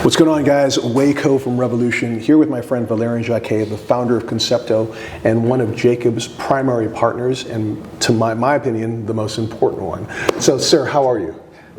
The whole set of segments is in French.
What's going on, guys? Waco from Revolution, here with my friend Valérien Jaquet, the founder of Concepto and one of Jacob's primary partners, and to my opinion, the most important one. So, sir, how are you?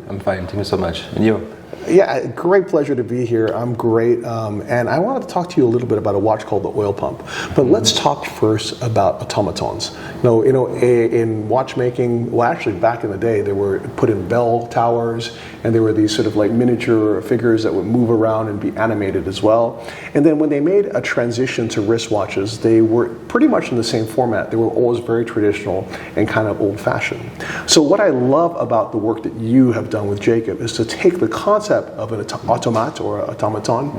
I'm fine, thank you so much. And you? Yeah, great pleasure to be here. I'm great. And I wanted to talk to you a little bit about a watch called the oil pump. But let's talk first about automatons. In watchmaking, well, actually back in the day, they were put in bell towers, and there were these sort of like miniature figures that would move around and be animated as well. And then when they made a transition to wristwatches, they were pretty much in the same format. They were always very traditional and kind of old-fashioned. So what I love about the work that you have done with Jacob is to take the concept of an automat or automaton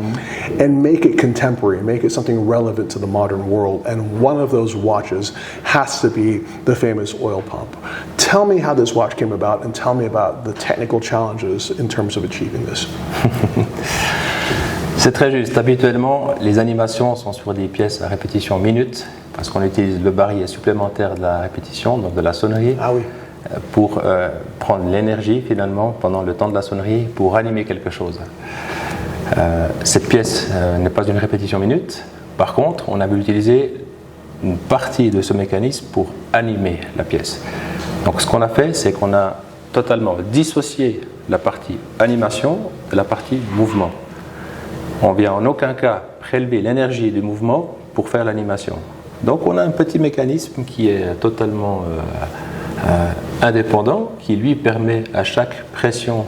and make it contemporary, make it something relevant to the modern world. And one of those watches has to be the famous oil pump. Tell me how this watch came about, and tell me about the technical challenges in terms of achieving this. C'est très juste. Habituellement, les animations sont sur des pièces à répétition minute, parce qu'on utilise le barillet supplémentaire de la répétition, donc de la sonnerie. Ah oui. Pour prendre l'énergie finalement pendant le temps de la sonnerie pour animer quelque chose. Cette pièce n'est pas une répétition minute. Par contre, on avait utilisé une partie de ce mécanisme pour animer la pièce. Donc ce qu'on a fait, c'est qu'on a totalement dissocié la partie animation de la partie mouvement. On ne vient en aucun cas prélever l'énergie du mouvement pour faire l'animation. Donc on a un petit mécanisme qui est totalement indépendant, qui lui permet à chaque pression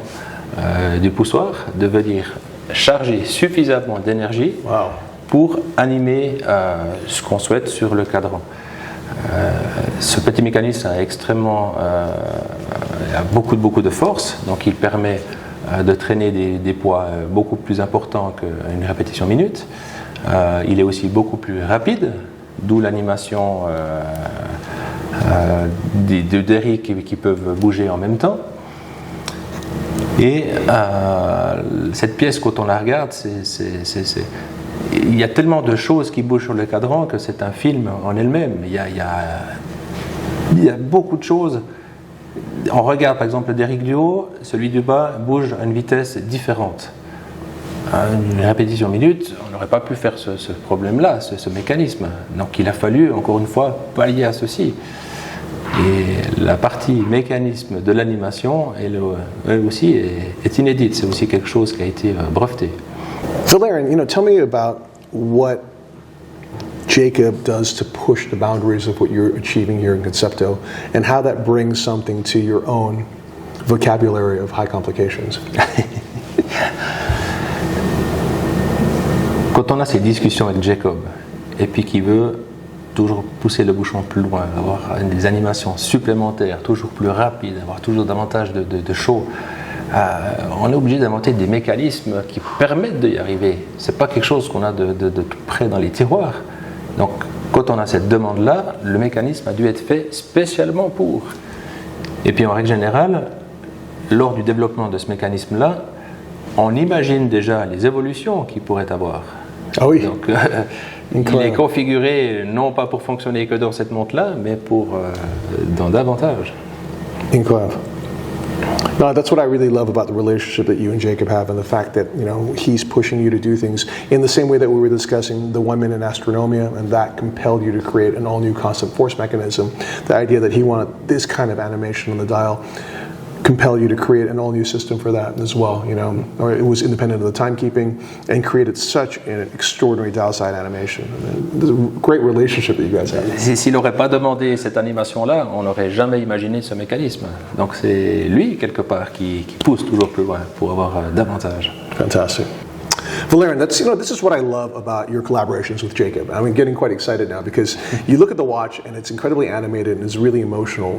du poussoir de venir charger suffisamment d'énergie pour animer ce qu'on souhaite sur le cadran. Ce petit mécanisme a beaucoup de force, donc il permet de traîner des poids beaucoup plus importants qu'une répétition minute. Il est aussi beaucoup plus rapide, d'où l'animation des dérives qui peuvent bouger en même temps. Et cette pièce, quand on la regarde, il y a tellement de choses qui bougent sur le cadran que c'est un film en elle-même. Il y a beaucoup de choses. On regarde par exemple le dérive du haut, celui du bas bouge à une vitesse différente. Une répétition minute, on n'aurait pas pu faire ce problème-là, ce mécanisme. Donc il a fallu, encore une fois, pallier à ceci. Et la partie mécanisme de l'animation, elle aussi est inédite. C'est aussi quelque chose qui a été breveté. Valérien, tell me about what Jacob does to push the boundaries of what you're achieving here in Concepto, and how that brings something to your own vocabulary of high complications. Quand on a ces discussions avec Jacob, et puis qu'il veut toujours pousser le bouchon plus loin, avoir des animations supplémentaires, toujours plus rapides, avoir toujours davantage de show, on est obligé d'inventer des mécanismes qui permettent d'y arriver. Ce n'est pas quelque chose qu'on a de tout près dans les tiroirs. Donc, quand on a cette demande-là, le mécanisme a dû être fait spécialement pour. Et puis, en règle générale, lors du développement de ce mécanisme-là, on imagine déjà les évolutions qu'il pourrait avoir. Ah oui. Donc, il est configuré non pas pour fonctionner que dans cette montre-là, mais pour dans davantage. Incroyable. No, that's what I really love about the relationship that you and Jacob have, and the fact that he's pushing you to do things in the same way that we were discussing the 1 minute astronomia, and that compelled you to create an all-new constant force mechanism. The idea that he wanted this kind of animation on the dial compel you to create an all-new system for that as well, or it was independent of the timekeeping and created such an extraordinary dial-side animation. There's a great relationship that you guys have. S'il n'aurait pas demandé cette animation-là, on n'aurait jamais imaginé ce mécanisme. Donc c'est lui, quelque part, qui pousse toujours plus loin pour avoir davantage. Fantastic. Valérien, this is what I love about your collaborations with Jacob. I'm getting quite excited now because you look at the watch and it's incredibly animated and it's really emotional.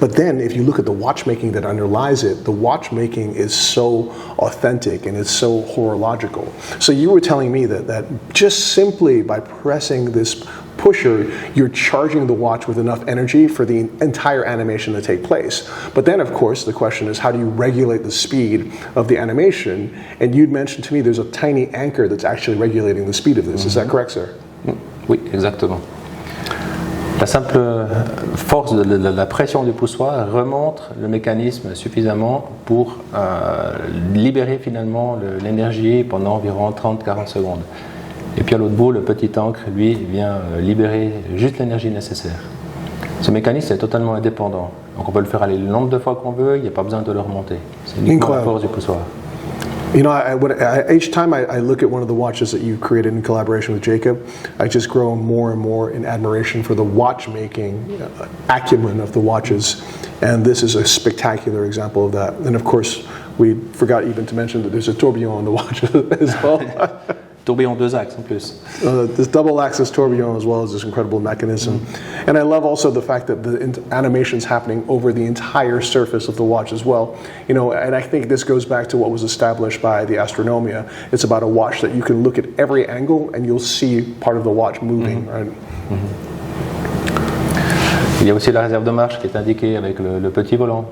But then if you look at the watchmaking that underlies it, the watchmaking is so authentic and it's so horological. So you were telling me that just simply by pressing this pusher, you're charging the watch with enough energy for the entire animation to take place. But then, of course, the question is, how do you regulate the speed of the animation? And you'd mentioned to me there's a tiny anchor that's actually regulating the speed of this. Is that correct, sir? Oui, exactement. La simple force de la pression du poussoir remonte le mécanisme suffisamment pour libérer finalement l'énergie pendant environ 30-40 secondes. Et puis à l'autre bout, le petit encre, lui, vient libérer juste l'énergie nécessaire. Ce mécanisme est totalement indépendant. Donc on peut le faire aller le nombre de fois qu'on veut, il n'y a pas besoin de le remonter. C'est uniquement la force du poussoir. You know, each time I look at one of the watches that you created in collaboration with Jacob, I just grow more and more in admiration for the watchmaking acumen of the watches. And this is a spectacular example of that. And of course, we forgot even to mention that there's a tourbillon on the watch as well. Tourbillon 2 axes en plus. This double axis tourbillon as well as this incredible mechanism. And I love also the fact that the animation's happening over the entire surface of the watch as well. You know, and I think this goes back to what was established by the Astronomia. It's about a watch that you can look at every angle and you'll see part of the watch moving, right? Il y a aussi la réserve de marche qui est indiquée avec le petit volant.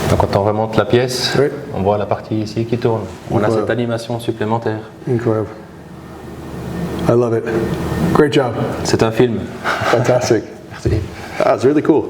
Donc quand on remonte la pièce, oui, on voit la partie ici qui tourne. On a cette animation supplémentaire. Incroyable. I love it. Great job. C'est un film. Fantastic. Merci. That's really cool.